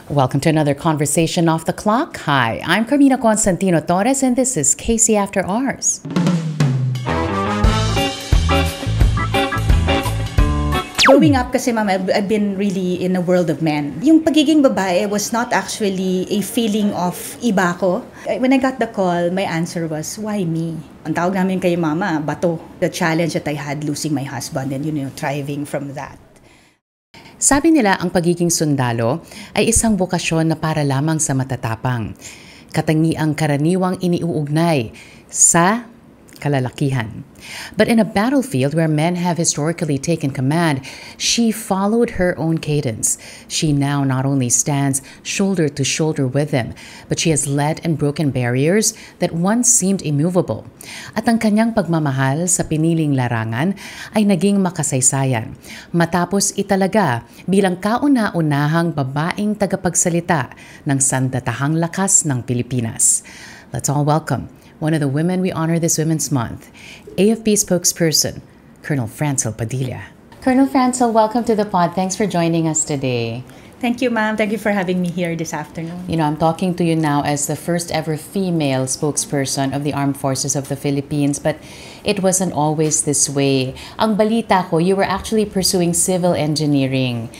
Welcome to another Conversation Off the Clock. Hi, I'm Carmina Constantino Torres, and this is Casey After Hours. Growing up kasi ma'am, I've been really in a world of men. Yung pagiging babae was not actually a feeling of iba ko. When I got the call, my answer was, why me? Ang tawag namin kay mama, bato. The challenge that I had losing my husband and thriving from that. Sabi nila ang pagiging sundalo ay isang bokasyon na para lamang sa matatapang. Katangiang karaniwang iniuugnay sa kalalakihan. But in a battlefield where men have historically taken command, she followed her own cadence. She now not only stands shoulder to shoulder with them, but she has led and broken barriers that once seemed immovable. At ang kanyang pagmamahal sa piniling larangan ay naging makasaysayan, matapos italaga bilang kauna-unahang babaeng tagapagsalita ng sandatahang lakas ng Pilipinas. Let's all welcome one of the women we honor this Women's Month, AFP spokesperson, Colonel Francil Padilla. Colonel Francil, welcome to the pod. Thanks for joining us today. Thank you, ma'am. Thank you for having me here this afternoon. I'm talking to you now as the first ever female spokesperson of the Armed Forces of the Philippines, but it wasn't always this way. Ang balita ko, you were actually pursuing civil engineering.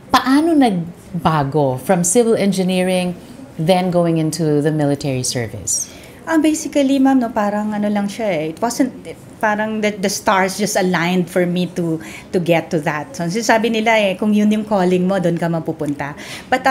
Paano nagbago from civil engineering, then going into the military service? Basically, ma'am, parang lang siya eh. It wasn't, parang the stars just aligned for me to get to that. So, sabi nila kung yun yung calling mo, doon ka mapupunta. But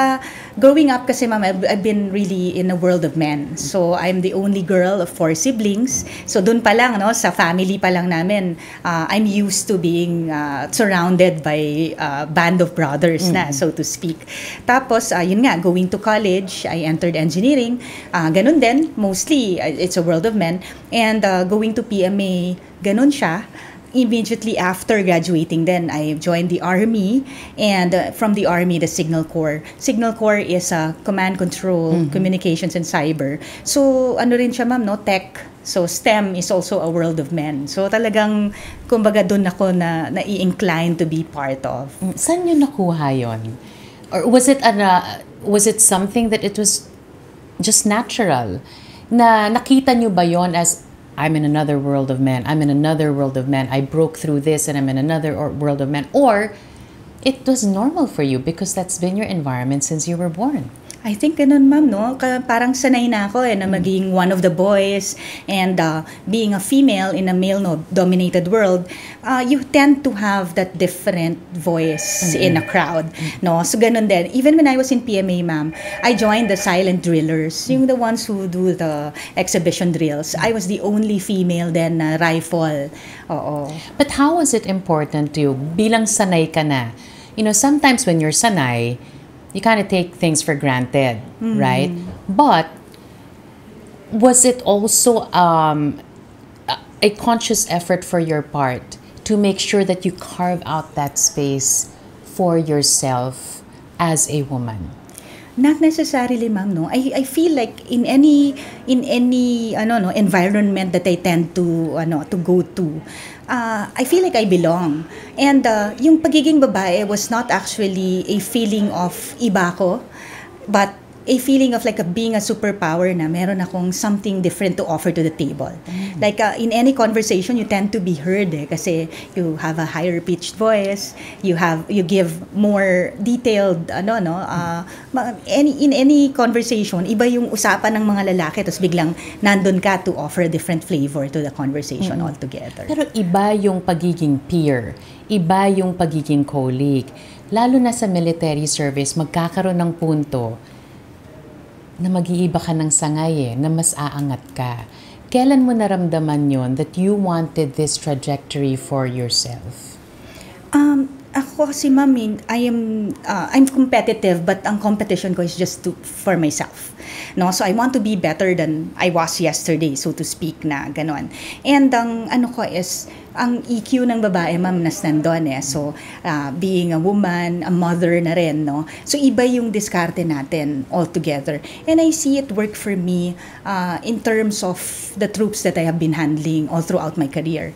growing up kasi, ma'am, I've been really in a world of men. So, I'm the only girl of 4 siblings. So, doon pa lang, sa family pa lang namin, I'm used to being surrounded by a band of brothers na, so to speak. Tapos, yun nga, going to college, I entered engineering. Ganun din, mostly, it's a world of men. And going to PMA, ganun siya. Immediately after graduating then, I joined the Army. And from the Army, the Signal Corps. Signal Corps is command control, communications, and cyber. So, rin siya, ma'am, tech. So, STEM is also a world of men. So, talagang, kumbaga, doon ako na-i-incline to be part of. Saan nyo nakuha yun? Or was it something that it was just natural? Na nakita nyo ba yon as, I'm in another world of men, I'm in another world of men, I broke through this and I'm in another world of men? Or it was normal for you because that's been your environment since you were born? I think ganun, ma'am, parang sanay na ako na maging one of the boys and being a female in a male-dominated world, you tend to have that different voice in a crowd, So ganun din. Even when I was in PMA, ma'am, I joined the silent drillers, yung the ones who do the exhibition drills. I was the only female then na rifle. Oo. But how was it important to you? Bilang sanay ka na. Sometimes when you're sanay, you kind of take things for granted, right? But was it also a conscious effort for your part to make sure that you carve out that space for yourself as a woman? Not necessarily, ma'am, I feel like in any environment that I tend to go to, I feel like I belong. And yung pagiging babae was not actually a feeling of iba ko, but a feeling of being a superpower na meron akong something different to offer to the table. Like in any conversation, you tend to be heard kasi you have a higher pitched voice, you give more detailed in any conversation, iba yung usapan ng mga lalaki tapos biglang nandun ka to offer a different flavor to the conversation altogether. Pero iba yung pagiging peer, iba yung pagiging colleague. Lalo na sa military service, magkakaroon ng punto na mag-iiba ka ng sangay na mas aangat ka. Kailan mo naramdaman yon that you wanted this trajectory for yourself? Ako kasi, ma'am, I'm competitive, but ang competition ko is just for myself. So I want to be better than I was yesterday, so to speak na ganon. And ang ang EQ ng babae, ma'am, nandun So being a woman, a mother na rin, So iba yung diskarte natin altogether. And I see it work for me in terms of the troops that I have been handling all throughout my career.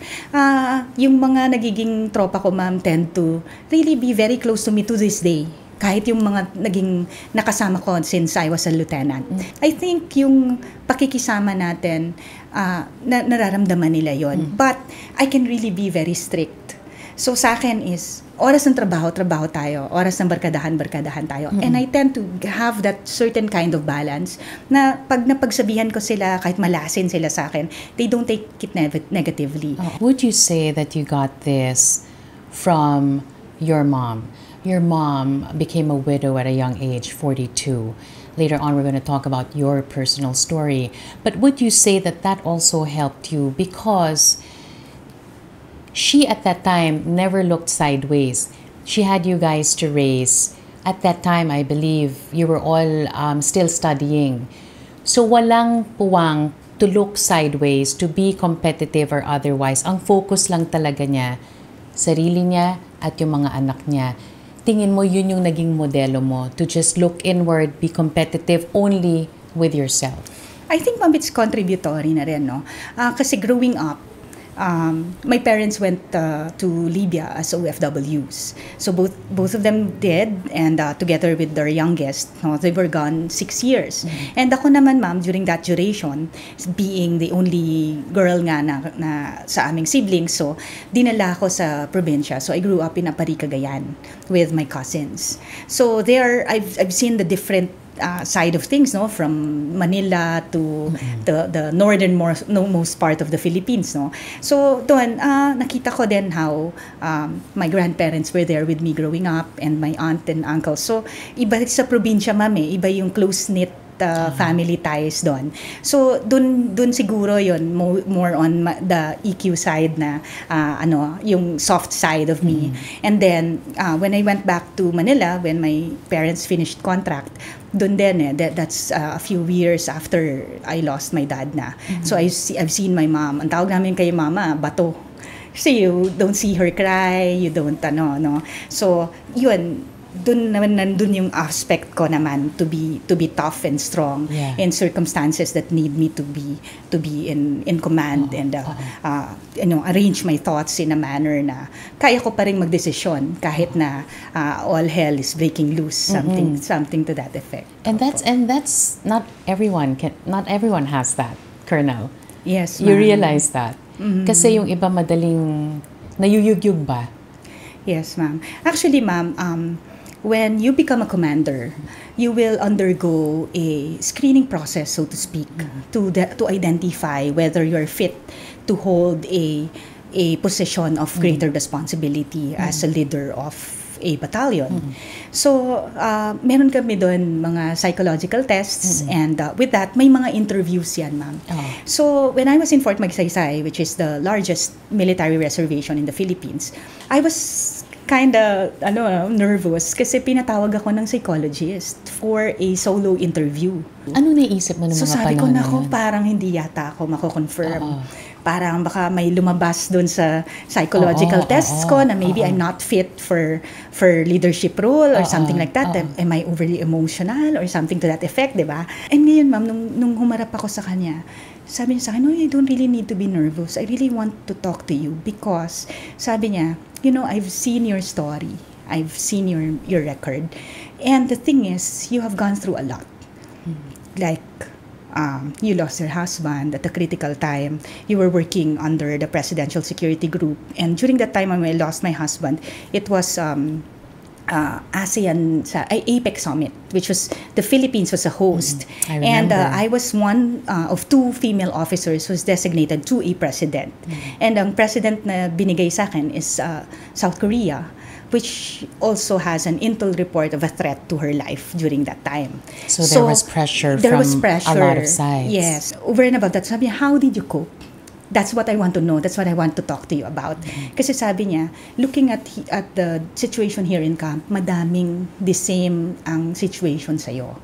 Yung mga nagiging tropa ko, ma'am, tend to really be very close to me to this day. kahit yung mga naging nakasama ko since I was a lieutenant. I think yung pakikisama natin, nararamdaman nila yon. But I can really be very strict. So sa akin is, oras ng trabaho tayo. Oras ng barkadahan tayo. And I tend to have that certain kind of balance na pag napagsabihan ko sila, kahit malasin sila sa akin, they don't take it negatively. Would you say that you got this from your mom? Your mom became a widow at a young age, 42. Later on, we're going to talk about your personal story. But would you say that that also helped you because she at that time never looked sideways? She had you guys to raise. At that time, I believe you were all still studying. So walang puwang to look sideways, to be competitive or otherwise. Ang focus lang talaga niya, sarili niya at yung mga anak niya. Tingin mo yun yung naging modelo mo, to just look inward, be competitive only with yourself? I think, ma'am, it's contributory na rin, no? Kasi growing up, my parents went to Libya as OFWs. So both of them did, and together with their youngest, they were gone 6 years. And ako naman, ma'am, during that duration, being the only girl nga na sa aming siblings, so dinala ako sa probinsya. So I grew up in Apari, Cagayan with my cousins. So there, I've seen the different side of things, no, from Manila to the northernmost part of the Philippines, no. So doon nakita ko din how my grandparents were there with me growing up, and my aunt and uncle. So iba sa probinsya, ma'am, iba yung close knit family ties doon. So dun siguro yon, more on the EQ side na yung soft side of me. And then when I went back to Manila, when my parents finished contract, dun din that's a few years after I lost my dad na. So I've seen my mom. Ang tawag namin kay mama, bato. Kasi you don't see her cry, you don't no. So yun, nandun yung aspect ko naman to be tough and strong in circumstances that need me to be in command and arrange my thoughts in a manner na kaya ko pa rin magdesisyon kahit na all hell is breaking loose, something to that effect. And that's not everyone has that, Colonel. Yes, ma'am. You realize that. Kasi yung iba madaling nayuyugyug ba? Yes, ma'am. Actually, ma'am, when you become a commander, you will undergo a screening process, so to speak, to identify whether you're fit to hold a position of greater responsibility as a leader of a battalion. So, meron kami doon mga psychological tests, and with that, may mga interviews yan, ma'am. So, when I was in Fort Magsaysay, which is the largest military reservation in the Philippines, I was kinda nervous kasi pinatawag ako ng psychologist for a solo interview. Ano naisip mo ng mga So sabi ko, panahon na nako, yun? parang hindi yata ako mako-confirm. Parang baka may lumabas doon sa psychological tests ko na maybe I'm not fit for leadership role or something like that. Am I overly emotional or something to that effect, di ba? And ngayon, ma'am, nung humarap ako sa kanya, sabi niya sa akin, no, you don't really need to be nervous. I really want to talk to you because, sabi niya, I've seen your story. I've seen your record. And the thing is, you have gone through a lot. Like, you lost your husband at a critical time. You were working under the Presidential Security Group. And during that time when I lost my husband, it was ASEAN APEC Summit, which was the Philippines was a host. I and remember. I was one of 2 female officers who was designated to a president. And ang president na binigay sa akin is South Korea, which also has an intel report of a threat to her life during that time. So there was pressure from a lot of sides. Yes. Over and above that, sabi niya, how did you cope? That's what I want to know. That's what I want to talk to you about. Kasi sabi niya, looking at the situation here in camp, madaming the same ang situation sa'yo.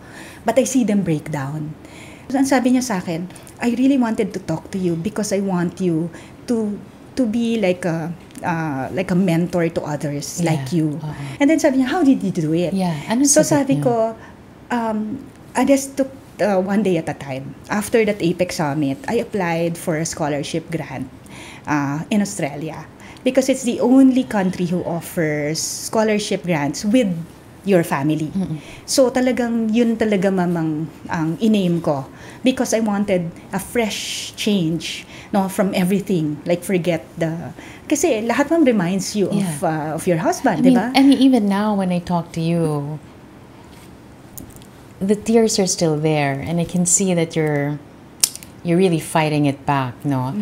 But I see them break down. So, ang sabi niya sa akin, I really wanted to talk to you because I want you to be like a mentor to others like you. And then sabi niya, how did you do it? So sabi ko, I just took one day at a time. After that APEC Summit, I applied for a scholarship grant in Australia because it's the only country who offers scholarship grants with your family. So talagang yun talaga ma'am ang in-aim ko because I wanted a fresh change no from everything, like forget the kasi lahat ma'am reminds you of your husband, di ba? I mean, even now when I talk to you, the tears are still there, and I can see that you're really fighting it back, no?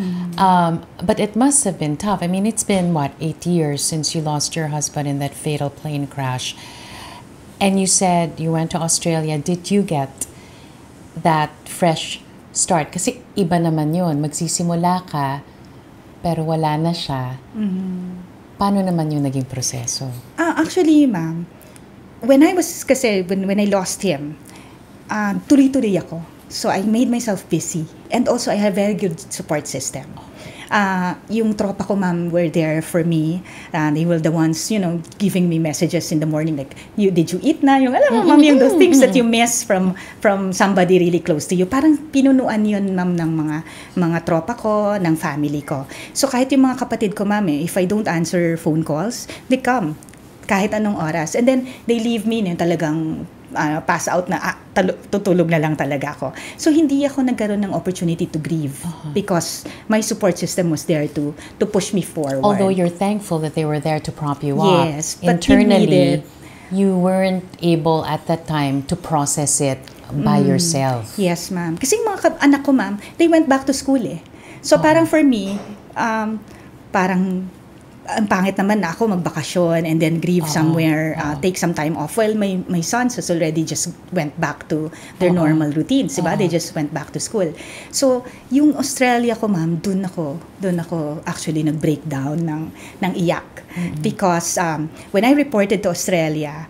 But it must have been tough. I mean, it's been, what, 8 years since you lost your husband in that fatal plane crash. And you said you went to Australia. Did you get that fresh start? Kasi iba naman yun. Magsisimula ka, pero wala na siya. Paano naman yung naging proseso? Actually, ma'am, when I lost him, tuloy-tuloy ako. So I made myself busy. And also, I have a very good support system. Yung tropa ko, ma'am, were there for me. They were the ones, giving me messages in the morning like, did you eat na? Yung, alam mo, ma'am, yung those things that you miss from somebody really close to you. Parang pinunuan yun, ma'am, ng mga tropa ko, ng family ko. So kahit yung mga kapatid ko, ma'am, if I don't answer phone calls, they come kahit anong oras. And then, they leave me na talagang pass out na, tutulog na lang talaga ako. So, hindi ako nagkaroon ng opportunity to grieve because my support system was there to push me forward. Although you're thankful that they were there to prop you up, yes, but internally, you weren't able at that time to process it by yourself. Yes, ma'am. Kasi yung mga anak ko, ma'am, they went back to school eh. So, parang for me, parang ang pangit naman na ako magbakasyon and then grieve somewhere, take some time off. Well, my sons has already just went back to their normal routines, diba? They just went back to school. So, yung Australia ko, ma'am, dun ako actually nag-breakdown ng iyak. Because when I reported to Australia,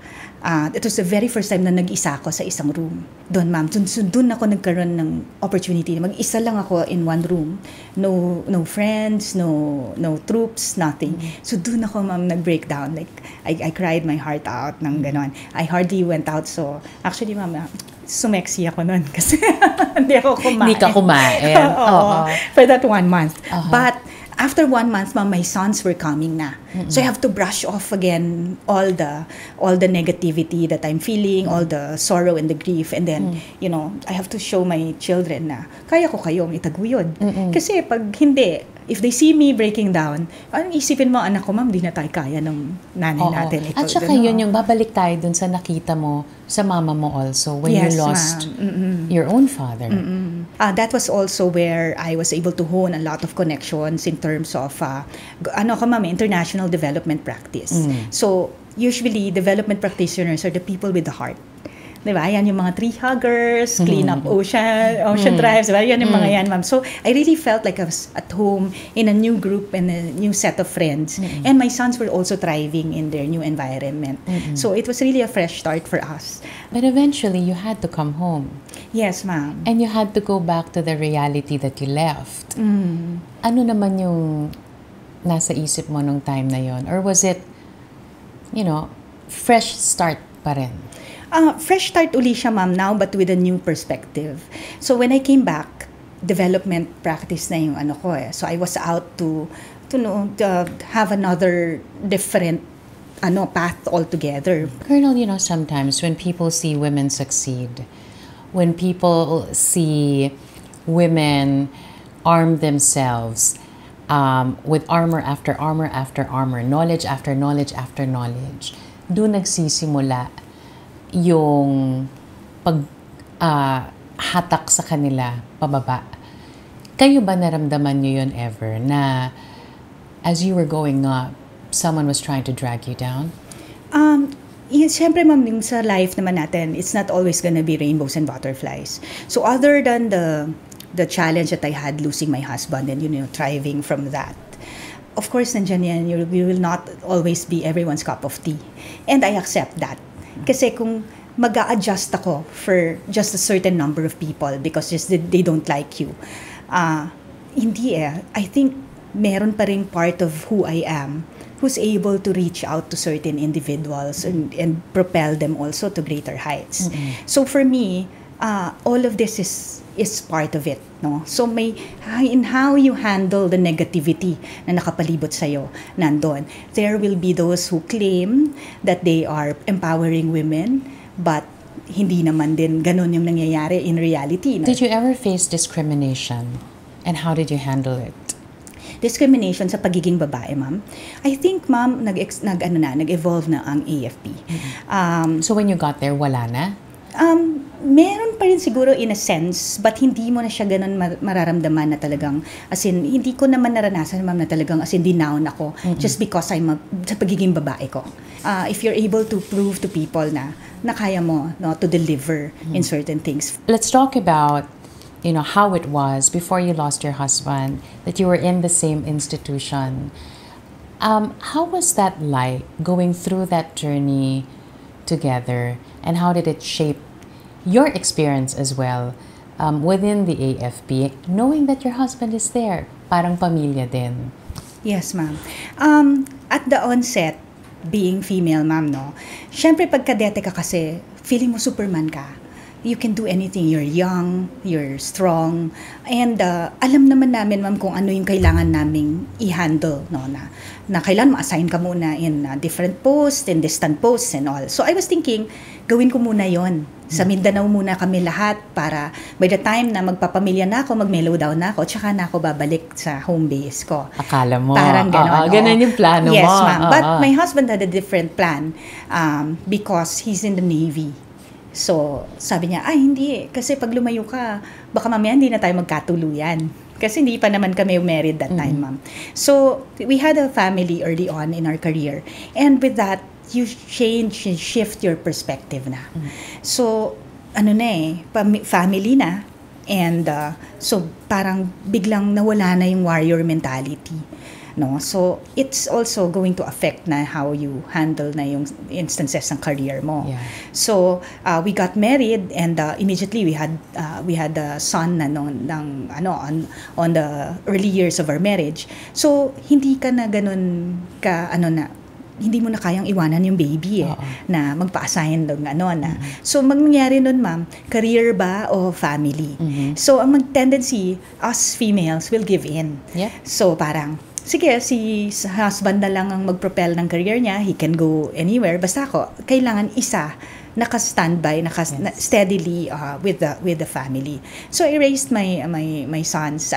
it was the very first time na nag-isa ako sa isang room. Doon, ma'am. Doon ako nagkaroon ng opportunity. Mag-isa lang ako in one room. No friends, no troops, nothing. So doon ako, ma'am, nag-breakdown. Like, I cried my heart out ng ganon. I hardly went out. So, actually, ma'am, sumeksi ako nun kasi hindi ako kumain. Hindi ka kumain. For that 1 month. But, after 1 month, ma'am, my sons were coming na. So I have to brush off again all the negativity that I'm feeling, all the sorrow and the grief. And then, I have to show my children na kaya ko kayong itaguyod. Kasi pag hindi, if they see me breaking down, anong isipin mo, anak ko, ma'am, di na tayo kaya ng nanay natin. At saka yun, yung babalik tayo dun sa nakita mo sa mama mo also when you lost your own father. That was also where I was able to hone a lot of connections in terms of international development practice. So usually development practitioners are the people with the heart. Diba? Yan yung mga tree huggers, clean up ocean drives, diba? Yan yung mga yan, ma'am. So, I really felt like I was at home in a new group and a new set of friends. And my sons were also thriving in their new environment. So, it was really a fresh start for us. But eventually, you had to come home. Yes, ma'am. And you had to go back to the reality that you left. Ano naman yung nasa isip mo nung time na yon? Or was it, fresh start pa rin? Fresh start uli siya, ma'am, now, but with a new perspective. So, when I came back, development practice na yung ko eh. So, I was out to have another different path altogether. Colonel, sometimes when people see women succeed, when people see women arm themselves with armor after armor after armor, knowledge after knowledge after knowledge, doon nagsisimula yung hatak sa kanila pababa. Kayo ba naramdaman nyo yun ever na as you were going up, someone was trying to drag you down? Siyempre, ma'am, yung sa life naman natin, it's not always gonna be rainbows and butterflies. So other than the challenge that I had losing my husband and thriving from that, of course, nandiyan yan, you will not always be everyone's cup of tea. And I accept that. Kasi kung mag-a-adjust ako for just a certain number of people because just they don't like you, hindi eh. I think meron pa ring part of who I am who's able to reach out to certain individuals and propel them also to greater heights. So for me, all of this is part of it, no? So in how you handle the negativity na nakapalibot sa'yo, nandun. There will be those who claim that they are empowering women, but hindi naman din ganun yung nangyayari in reality. Did you ever face discrimination? And how did you handle it? Discrimination sa pagiging babae, ma'am. I think, ma'am, nag-evolve na ang AFP. So when you got there, wala na? Meron pa rin siguro in a sense, but hindi mo na siya ganun mararamdaman na talagang, as in, hindi ko naman naranasan, ma'am, na talagang as in dinown ako just because sa pagiging babae ko. If you're able to prove to people na kaya mo, no, to deliver in certain things. Let's talk about, how it was before you lost your husband, that you were in the same institution. How was that like, going through that journey together, and how did it shape your experience as well within the AFP, knowing that your husband is there, parang pamilya din? Yes, ma'am. At the onset, being female, ma'am, no, syempre pag kadete ka kasi, feeling mo Superman ka. You can do anything. You're young, you're strong, and alam naman namin, ma'am, kung ano yung kailangan naming i-handle, no, na kailangan ma-assign ka muna in different posts, in distant posts and all. So I was thinking, gawin ko muna yon. Sa Mindanao muna kami lahat para by the time na magpapamilya na ako, mag-mellow down na ako, tsaka na ako babalik sa home base ko. Akala mo. Parang gano'n. Ganun yung plano mo. Yes, ma'am. But my husband had a different plan because he's in the Navy. So, sabi niya, hindi. Kasi pag lumayo ka, baka mamaya hindi na tayo magkatuluyan. Kasi hindi pa naman kami married that time, ma'am. So, we had a family early on in our career. And with that, you change and shift your perspective na. So, family na. And so, parang biglang nawala na yung warrior mentality. No? So, it's also going to affect na how you handle na yung instances ng career mo. Yeah. So, we got married and immediately we had a son na on the early years of our marriage. So, hindi ka na ganun ka hindi mo na kayang iwanan yung baby na magpa-assign So mangyayari nun, ma'am, career ba o family? So ang tendency, us females will give in. Yeah. So parang sige, si husband na lang ang mag-propel ng career niya, he can go anywhere, basta ako kailangan isa naka-standby, steadily with the family. So I raised my sons.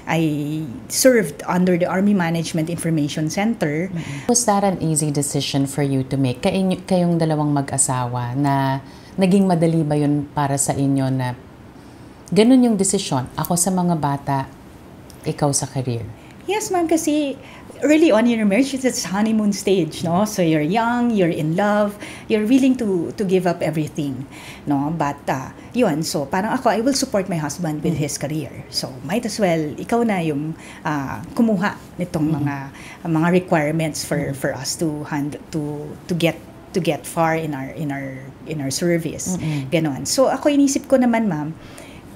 I served under the Army Management Information Center. Was that an easy decision for you to make? Kayong dalawang mag-asawa na naging madali ba yun para sa inyo na ganun yung desisyon? Ako sa mga bata, ikaw sa career. Yes, ma'am, kasi early on in your marriage, it's honeymoon stage, no? So you're young, you're in love, you're willing to give up everything, no? But yun, so parang ako, I will support my husband with his career. So might as well, ikaw na yung kumuha nitong mga requirements for us to get far in our service. Ganon. So ako inisip ko naman, ma'am,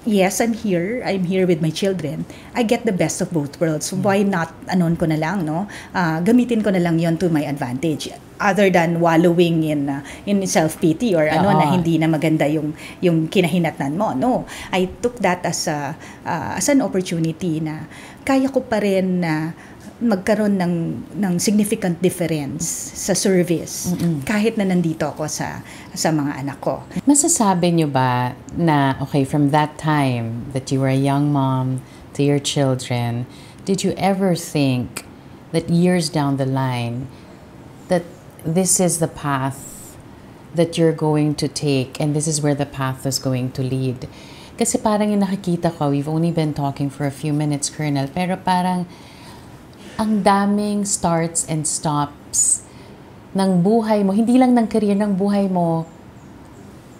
yes, I'm here with my children. I get the best of both worlds. Why not, ko na lang, no? Gamitin ko na lang yon to my advantage. Other than wallowing in self-pity or na hindi na maganda yung kinahinatnan mo. No, I took that as an opportunity na kaya ko pa rin na magkaroon ng significant difference sa service kahit na nandito ako sa mga anak ko. Masasabi niyo ba na, okay, from that time that you were a young mom to your children, did you ever think that years down the line that this is the path that you're going to take and this is where the path is going to lead? Kasi parang yung nakikita ko, we've only been talking for a few minutes, Colonel, pero parang ang daming starts and stops ng buhay mo, hindi lang ng career, ng buhay mo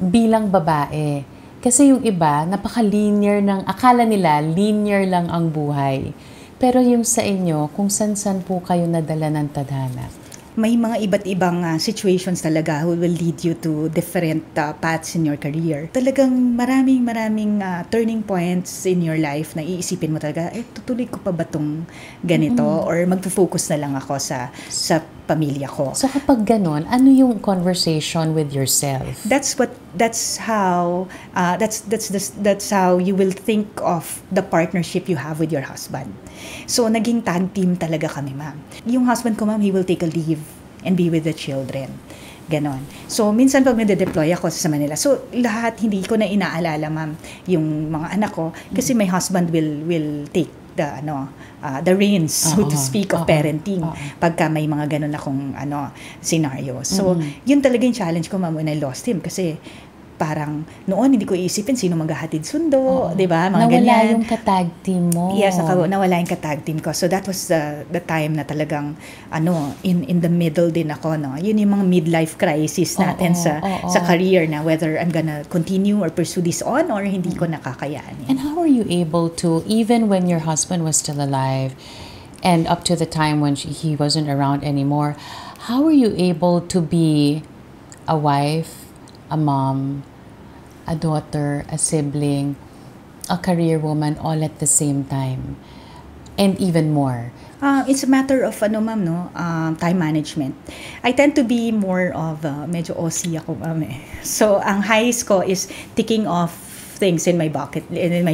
bilang babae. Kasi yung iba, napaka-linear akala nila, linear lang ang buhay. Pero yung sa inyo, kung san-san po kayo nadala ng tadhana. may mga iba't ibang situations talaga who will lead you to different paths in your career. Talagang maraming turning points in your life na iisipin mo talaga, tutuloy ko pa ba tong ganito? Or magpo-focus na lang ako sa pamilya ko. So kapag ganon, ano yung conversation with yourself? That's how you will think of the partnership you have with your husband. So naging tag team talaga kami, ma'am. Yung husband ko, ma'am, he will take a leave and be with the children. Ganon. So, minsan pag nade-deploy ako sa Manila, so lahat hindi ko na inaalala, ma'am, yung mga anak ko kasi my husband will take the reins, so to speak, of parenting pagka may mga ganun akong scenario. So, yun talaga yung challenge ko, ma'am, when I lost him kasi parang noon hindi ko iisipin sino maghahatid sundo, 'di ba? Mga nawala ganyan. Yung katag team mo. Yes, nawala yung katag team ko. So that was the time na talagang in the middle din ako, no. Yun yung mga midlife crisis natin sa career na whether I'm gonna continue or pursue this on or hindi ko nakakayanin. And how are you able to, even when your husband was still alive and up to the time when he wasn't around anymore, how are you able to be a wife, a mom, a daughter, a sibling, a career woman all at the same time, and even more? It's a matter of ma'am, time management. I tend to be more of medyo OC ako, ma'am. So ang highest ko is ticking off things in my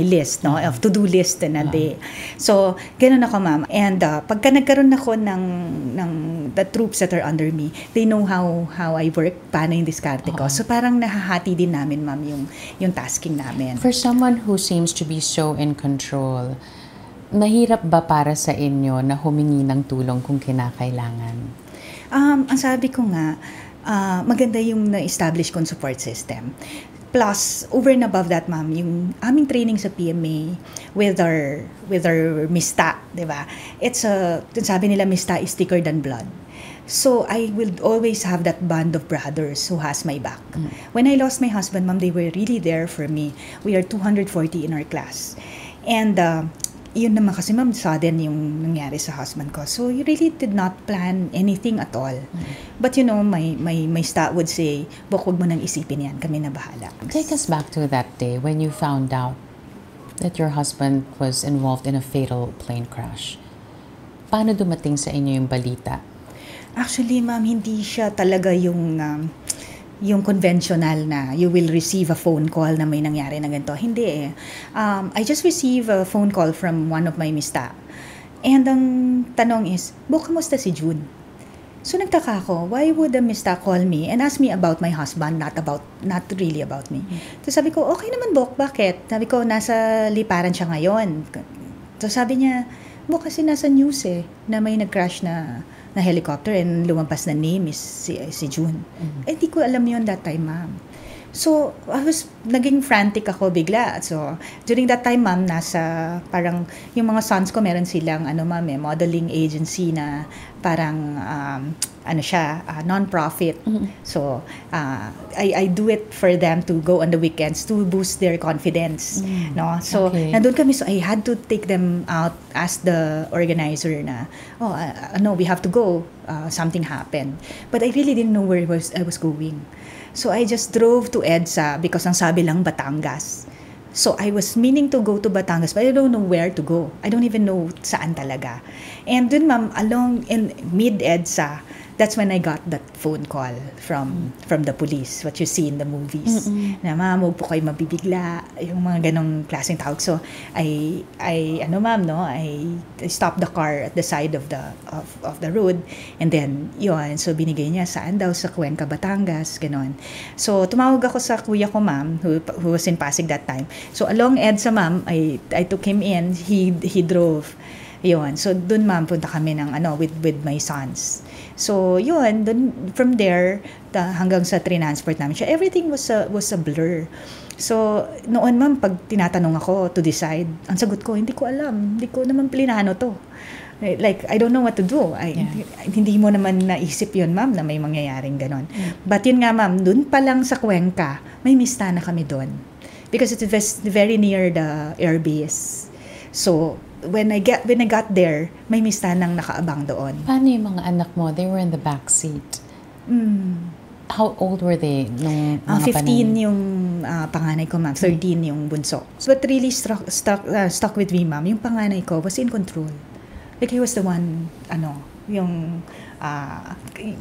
list, no, of to-do list na day. So, ganoon ako, ma'am. And pagka nagkaroon ako ng the troops that are under me, they know how I work, paano yung diskarte ko. So, parang nahahati din namin, ma'am, yung tasking namin. For someone who seems to be so in control, mahirap ba para sa inyo na humingi ng tulong kung kinakailangan? Ang sabi ko nga, maganda yung na-establish kong support system. Plus, over and above that, ma'am, yung aming training sa PMA with our MISTA, di ba? Sabi nila, MISTA is thicker than blood. So, I will always have that band of brothers who has my back. When I lost my husband, ma'am, they were really there for me. We are 240 in our class. And, yun naman kasi, ma'am, sudden yung nangyari sa husband ko. So, you really did not plan anything at all. But, my staff would say, "Bok, wag mo nang isipin yan. Kami na bahala." Take us back to that day when you found out that your husband was involved in a fatal plane crash. Paano dumating sa inyo yung balita? Actually, ma'am, hindi siya talaga yung conventional na you will receive a phone call na may nangyari na ganito. Hindi eh. I just received a phone call from one of my MISTA. And ang tanong is, "Bok, kamusta si June?" So nagtaka ako, why would the MISTA call me and ask me about my husband, not really about me? So sabi ko, okay naman, Bok, bakit? Sabi ko, nasa liparan siya ngayon. So sabi niya, Bok, kasi nasa news na may nag-crash na helicopter and lumabas na name is si June. Hindi ko alam yon that time, ma'am. So, naging frantic ako bigla. So, during that time, ma'am, parang, yung mga sons ko, meron silang, ma'am, modeling agency na parang, non-profit. So, I do it for them to go on the weekends to boost their confidence. No? So, nandun kami. So, I had to take them out, ask the organizer na, we have to go. Something happened. But I really didn't know where I was going. So, I just drove to EDSA because ang sabi lang Batangas. So, I was meaning to go to Batangas but I don't know where to go. I don't even know saan talaga. And dun, ma'am, along in mid-EDSA, that's when I got that phone call from the police, what you see in the movies. Na, "Ma'am, huwag po kayo mabibigla." Yung mga ganong klaseng tawag. So, I stopped the car at the side of the road. And then, yun. So, binigay niya, saan daw? Sa Cuenca, Batangas. Ganon. So, tumawag ako sa kuya ko, ma'am, who was in Pasig that time. So, along EDSA, ma'am, I took him in. He drove. Yun. So, dun, ma'am, punta kami ng, with my sons. So, yun, from there, hanggang sa transport namin siya, everything was a blur. So, noon, ma'am, pag tinatanong ako to decide, ang sagot ko, hindi ko alam. Hindi ko naman plinano to. Like, I don't know what to do. Hindi mo naman naisip yun, ma'am, na may mangyayaring ganon. But yun nga, ma'am, dun pa lang sa Cuenca, may mista na kami dun. Because it was very near the airbase. So, when I got there, may mistanang nakaabang doon. Paano yung mga anak mo? They were in the back seat. How old were they nung mga 15 yung panganay ko, ma'am. 13 yung bunso. So what really stuck with me, ma'am, yung panganay ko was in control. Like he was the one, yung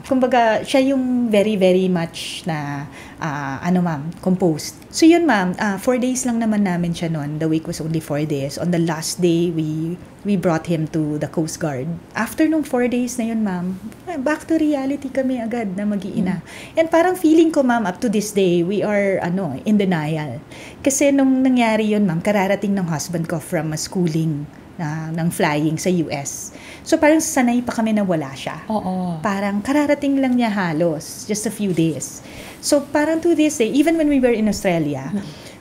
kumbaga siya yung very very much na ma'am, composed. So yun, ma'am, 4 days lang naman namin siya noon. The week was only 4 days. On the last day, we brought him to the Coast Guard. After nung 4 days na yun, ma'am, back to reality kami agad na mag-iina. And parang feeling ko, ma'am, up to this day, we are in denial. Kasi nung nangyari yun, ma'am, kararating ng husband ko from a schooling ng flying sa US. So parang sanay pa kami na wala siya. Oo. Parang kararating lang niya halos, just a few days. So parang to this day, even when we were in Australia,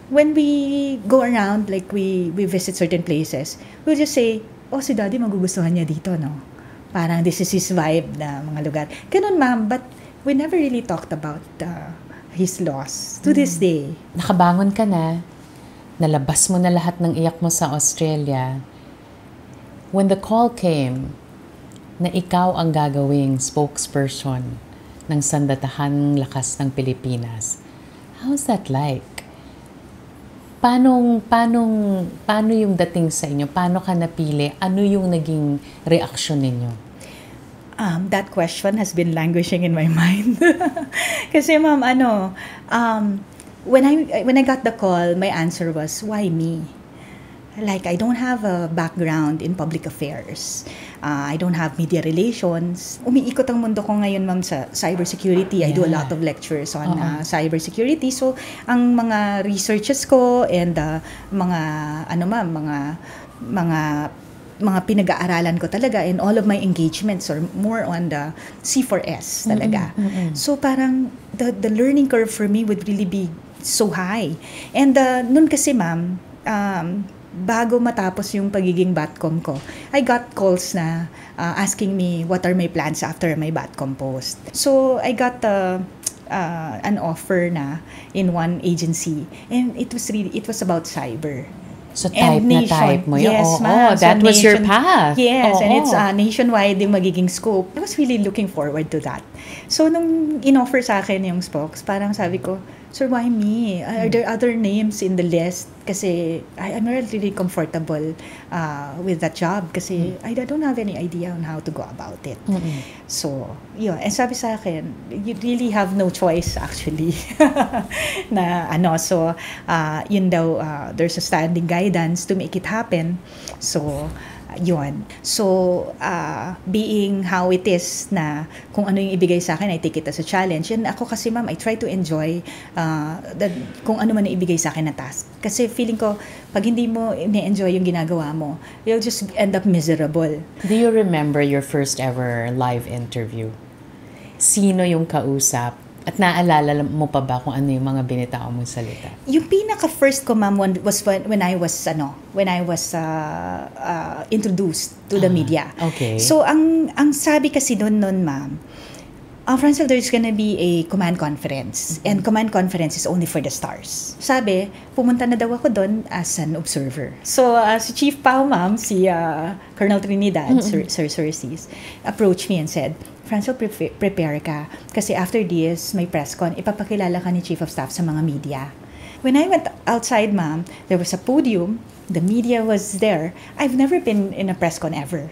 when we go around, like we visit certain places, we'll just say, oh, si daddy magugustuhan niya dito, no? Parang this is his vibe na mga lugar. Ganun, ma'am, but we never really talked about his loss to this day. Nakabangon ka na, nalabas mo na lahat ng iyak mo sa Australia. When the call came na ikaw ang gagawing spokesperson ng Sandatahang Lakas ng Pilipinas, how's that like? Paano yung dating sa inyo? Paano ka napili? Ano yung naging reaksyon ninyo? That question has been languishing in my mind. Kasi, ma'am, when I got the call, my answer was, why me? Like, I don't have a background in public affairs. I don't have media relations. Umiikot ang mundo ko ngayon, ma'am, sa cybersecurity. I do a lot of lectures on cybersecurity. So, ang mga researches ko and mga pinag-aaralan ko talaga, and all of my engagements are more on the C4S talaga. So, parang the learning curve for me would really be so high. And nun kasi, ma'am, bago matapos yung pagiging Batcom ko, I got calls na asking me what are my plans after my Batcom post. So, I got an offer na in one agency, and it was about cyber. So, type mo yun? Yes, ma'am. That was your path? Yes, and it's nationwide yung magiging scope. I was really looking forward to that. So, nung in-offer sa akin yung spokes, parang sabi ko, sir, why me? Are there other names in the list? Kasi I'm not really comfortable with that job kasi I don't have any idea on how to go about it. So, yun. And sabi sa akin, you really have no choice actually. So, yun daw, there's a standing guidance to make it happen. So, yun. So, being how it is na kung ano yung ibigay sa akin, I take it as a challenge. And ako kasi, ma'am, I try to enjoy kung ano man yung ibigay sa akin na task. Kasi feeling ko, pag hindi mo ini-enjoy yung ginagawa mo, you'll just end up miserable. Do you remember your first ever live interview? Sino yung kausap? At naalala mo pa ba kung ano yung mga binitao mong salita? Yung pinaka-first ko, ma'am, was when I was introduced to the media. Okay. So, ang sabi kasi doon, ma'am, Francel, there's gonna be a command conference. And command conference is only for the stars. Sabi, pumunta na daw ako doon as an observer. So, si Chief Pao, ma'am, si Colonel Trinidad, Sir Cis, approached me and said, Francel, prepare ka. Kasi after this, may press con, ipapakilala ka ni Chief of Staff sa mga media. When I went outside, ma'am, there was a podium. The media was there. I've never been in a press con ever.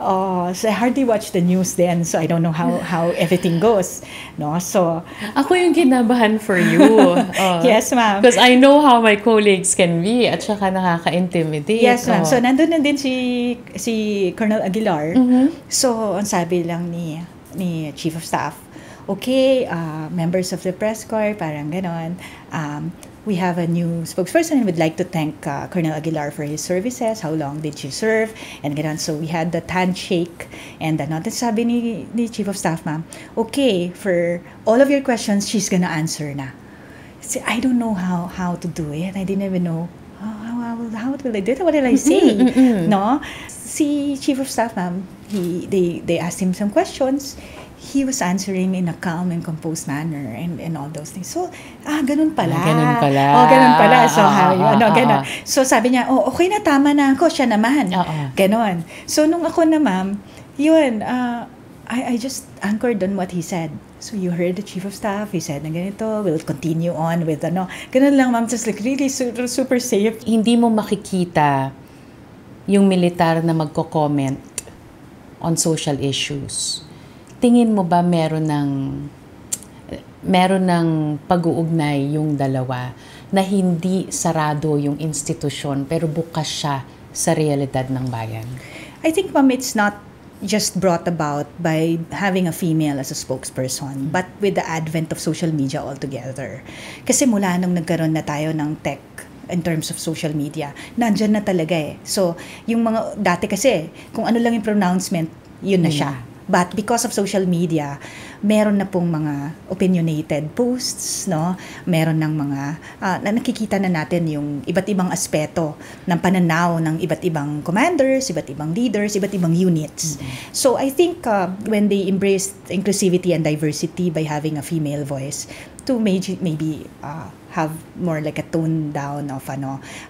So I hardly watch the news then, so I don't know how everything goes. No, so ako yung kinabahan for you. Yes, ma'am. Because I know how my colleagues can be at saka nakaka-intimidate. Yes, ma'am. So nandun na din si Colonel Aguilar. So ang sabi lang ni Chief of Staff, okay, members of the press corps, parang ganon. We have a new spokesperson and would like to thank Colonel Aguilar for his services. How long did you serve? And ganun. So we had that handshake. And sabi ni Chief of Staff, ma'am, okay, for all of your questions, she's gonna answer na. See, I don't know how to do it. I didn't even know how will I do it? What did I say? No? Si Chief of Staff, ma'am, they asked him some questions. he was answering in a calm and composed manner and all those things. So, ganun pala. Ganun pala. Ganun pala. So, ganun. So, sabi niya, okay na, tama na ako, siya naman. Ganon. So, nung ako na, ma'am, yun, I just anchored on what he said. So, you heard the chief of staff, he said na ganito, we'll continue on with ganun lang, ma'am, just like really super, super safe. Hindi mo makikita yung militar na magko-comment on social issues. Tingin mo ba meron ng pag-uugnay yung dalawa na hindi sarado yung institusyon pero bukas siya sa realidad ng bayan? I think, ma'am, it's not just brought about by having a female as a spokesperson, but with the advent of social media altogether. Kasi mula nung nagkaroon na tayo ng tech in terms of social media, nandyan na talaga eh. So, yung mga, dati kasi, kung ano lang yung pronouncement, yun na siya. But because of social media, meron na pong mga opinionated posts, no? Meron ng mga, na nakikita na natin yung iba't ibang aspeto ng pananaw ng iba't ibang commanders, iba't ibang leaders, iba't ibang units. So I think when they embraced inclusivity and diversity by having a female voice, to maybe have more like a tone down of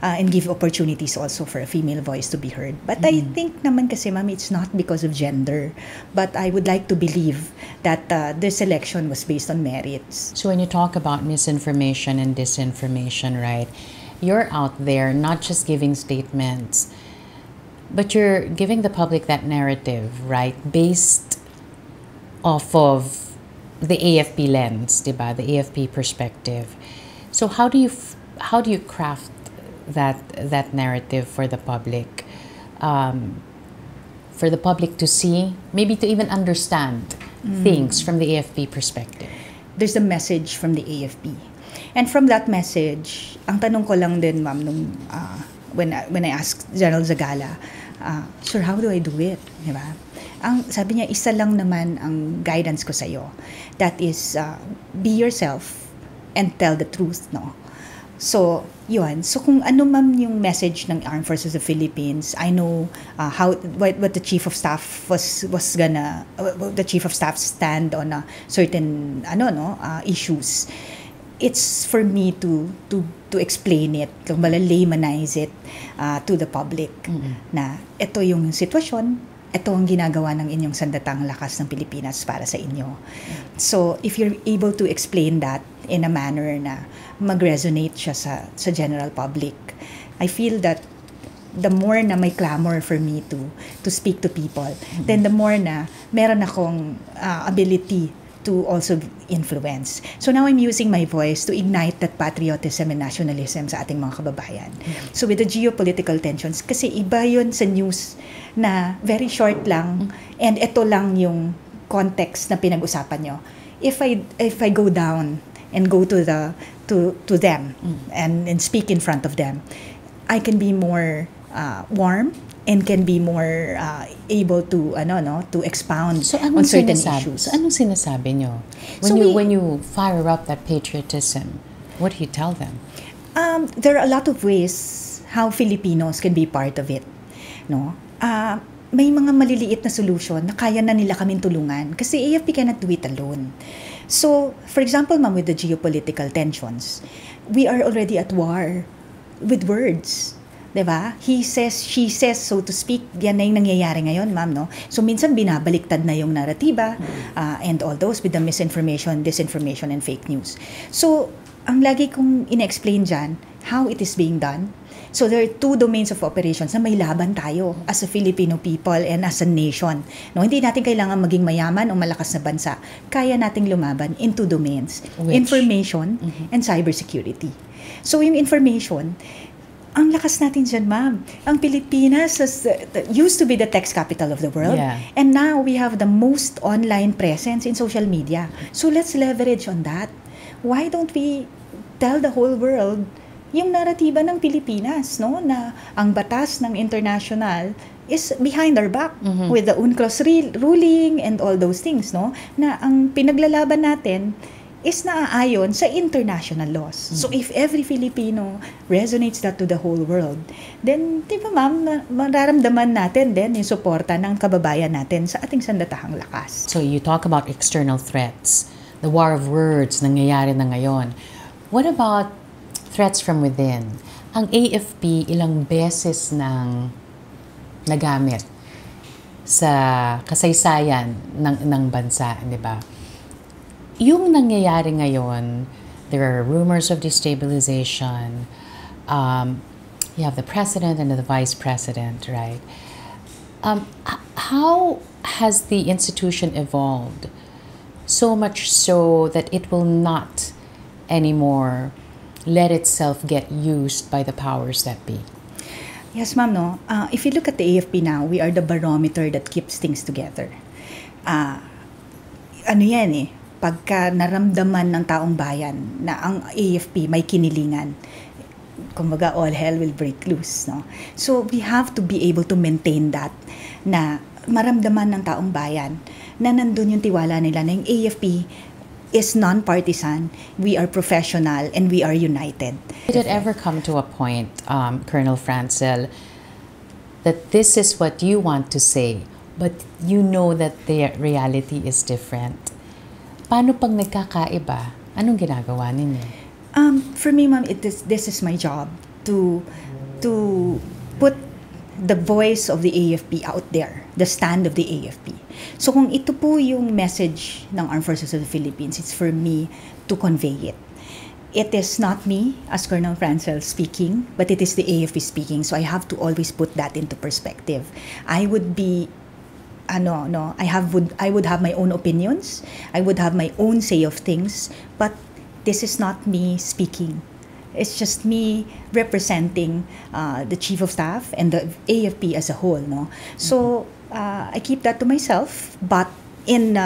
and give opportunities also for a female voice to be heard. But I think naman kasi, ma'am, it's not because of gender, but I would like to believe that this election was based on merits. So when you talk about misinformation and disinformation, right, you're out there not just giving statements, but you're giving the public that narrative, right, based off of the AFP lens, diba? The AFP perspective. So how do you craft that narrative for the public, to see, maybe to even understand things from the AFP perspective? There's a message from the AFP, and from that message, ang tanong ko lang din, ma'am, nung when I asked General Zagala, sir, how do I do it, diba? Ang sabi niya, isa lang naman ang guidance ko sa'yo. That is, be yourself and tell the truth, no? So, yun. So, kung ano man yung message ng Armed Forces of the Philippines, I know what the Chief of Staff the Chief of Staff stand on certain, issues. It's for me to explain it, kung laymanize it to the public, na ito yung sitwasyon, ito ang ginagawa ng inyong sandatang lakas ng Pilipinas para sa inyo. So, if you're able to explain that in a manner na mag-resonate siya sa general public, I feel that the more na may clamor for me to speak to people, then the more na meron akong ability to also influence. So now I'm using my voice to ignite that patriotism and nationalism sa ating mga kababayan. So with the geopolitical tensions, kasi iba yun sa news na very short lang, and ito lang yung context na pinag-usapan nyo. If I go down and go to them and speak in front of them, I can be more warm and can be more able to to expound on certain issues. So anong sinasabi nyo? When you fire up that patriotism, what do you tell them? There are a lot of ways how Filipinos can be part of it, no? May mga maliliit na solution na kaya na nila kaming tulungan kasi AFP cannot do it alone. So, for example, ma'am, with the geopolitical tensions, we are already at war with words. Diba? He says, she says, so to speak, yan na yung nangyayari ngayon, ma'am, no? So, minsan binabaliktad na yung naratiba and all those with the misinformation, disinformation, and fake news. So, ang lagi kong ina-explain dyan, how it is being done. So, there are two domains of operations na may laban tayo as a Filipino people and as a nation. No? Hindi natin kailangan maging mayaman o malakas na bansa. Kaya nating lumaban in two domains. Which? Information and cybersecurity. So, yung information, ang lakas natin dyan, ma'am. Ang Pilipinas used to be the tech capital of the world. Yeah. And now, we have the most online presence in social media. So, let's leverage on that. Why don't we tell the whole world yung naratiba ng Pilipinas, no? Na ang batas ng international is behind our back with the UNCLOS ruling and all those things, no? Na ang pinaglalaban natin is naaayon sa international laws. So if every Filipino resonates that to the whole world, then, di ba ma'am, mararamdaman natin din yung suporta ng kababayan natin sa ating sandatahang lakas. So you talk about external threats, the war of words nangyayari na ngayon. What about threats from within? Ang AFP ilang beses nang nagamit sa kasaysayan ng bansa, di ba? Yung nangyayari ngayon, there are rumors of destabilization. You have the president and the vice president, right? How has the institution evolved so much so that it will not anymore let itself get used by the powers that be? Yes, ma'am, no? If you look at the AFP now, we are the barometer that keeps things together. Ano yan eh, pagka naramdaman ng taong bayan na ang AFP may kinilingan, kumbaga all hell will break loose, no? So we have to be able to maintain that, na maramdaman ng taong bayan na nandun yung tiwala nila na yung AFP is non-partisan, we are professional, and we are united. Did it ever come to a point, Colonel Francel, that this is what you want to say, but you know that the reality is different? Paano pag nagkakaiba? Anong ginagawa ninyo? For me, ma'am, this is my job to put the voice of the AFP out there, the stand of the AFP. So kung ito po yung message ng Armed Forces of the Philippines, it's for me to convey it. It is not me as Colonel Francel speaking, but it is the AFP speaking. So I have to always put that into perspective. I would be I would have my own opinions. I would have my own say of things, but this is not me speaking. It's just me representing the Chief of Staff and the AFP as a whole, no? So I keep that to myself, but in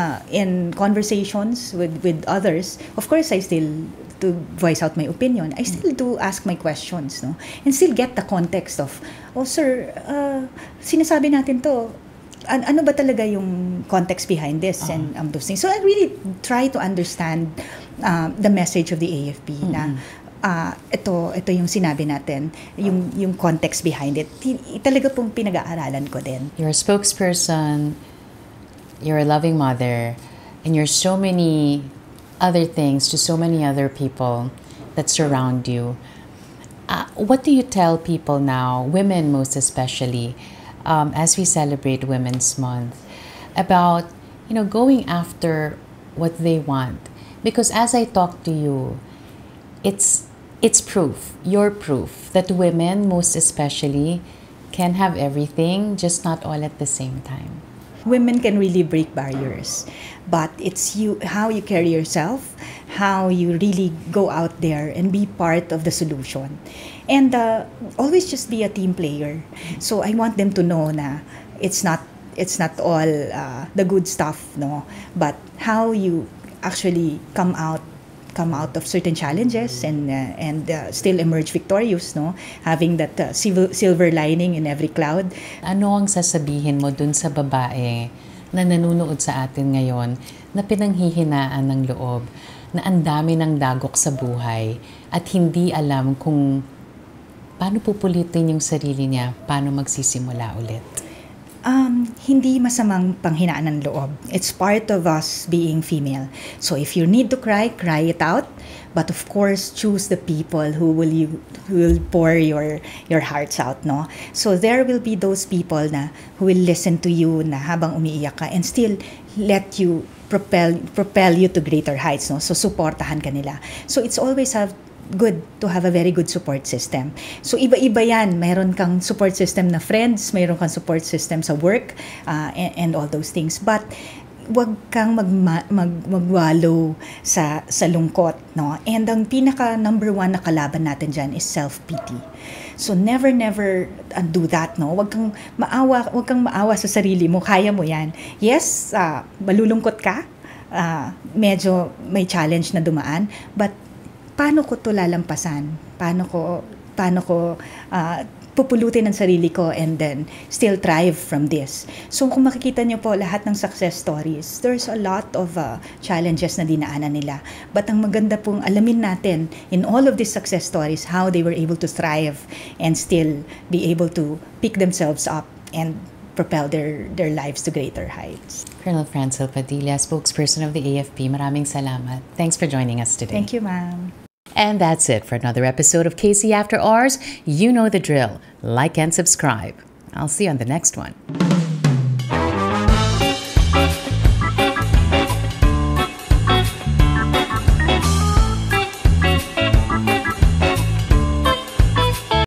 conversations with others, of course, I still to voice out my opinion. I still do ask my questions, no? And still get the context of, oh sir, sinasabi natin to, ano ba talaga yung context behind this and those things. So I really try to understand the message of the AFP na ito yung sinabi natin, yung context behind it. Talaga pong pinag-aaralan ko din. You're a spokesperson, you're a loving mother, and you're so many other things to so many other people that surround you. What do you tell people now, women most especially, as we celebrate Women's Month, about going after what they want? Because as I talk to you, it's proof, your proof, that women most especially can have everything, just not all at the same time. Women can really break barriers, but it's how you carry yourself, how you really go out there and be part of the solution. And always just be a team player. So I want them to know na it's not all the good stuff, no, but how you actually come out of certain challenges and still emerge victorious, no, having that silver lining in every cloud. Ano ang sasabihin mo dun sa babae na nanonood sa atin ngayon na pinanghihinaan ng loob, na ang dami ng dagok sa buhay at hindi alam kung paano pupulitin yung sarili niya, paano magsisimula ulit? Hindi masamang panghinaan ng loob. It's part of us being female. So if you need to cry it out. But of course, choose the people who will pour your hearts out, no? So there will be those people who will listen to you na habang umiiyak ka and still let you propel you to greater heights, no? So suportahan ka nila. So it's always good to have a very good support system. So iba-iba yan. Mayroon kang support system na friends, mayroon kang support system sa work, and all those things. But wag kang magwalo sa lungkot, no? And ang pinaka number one na kalaban natin dyan is self-pity. So never do that, no? Wag kang maawa sa sarili mo. Kaya mo yan. Yes, malulungkot ka. Medyo may challenge na dumaan, but paano ko to lalampasan? Paano ko paano ko pupulutin ang sarili ko and then still thrive from this. So kung makikita niyo po lahat ng success stories, there's a lot of challenges na dinaanan nila. But ang maganda pong alamin natin in all of these success stories, how they were able to thrive and still be able to pick themselves up and propel their lives to greater heights. Colonel Francil Padilla, spokesperson of the AFP, maraming salamat. Thanks for joining us today. Thank you, ma'am. And that's it for another episode of KC After Hours. You know the drill. Like and subscribe. I'll see you on the next one.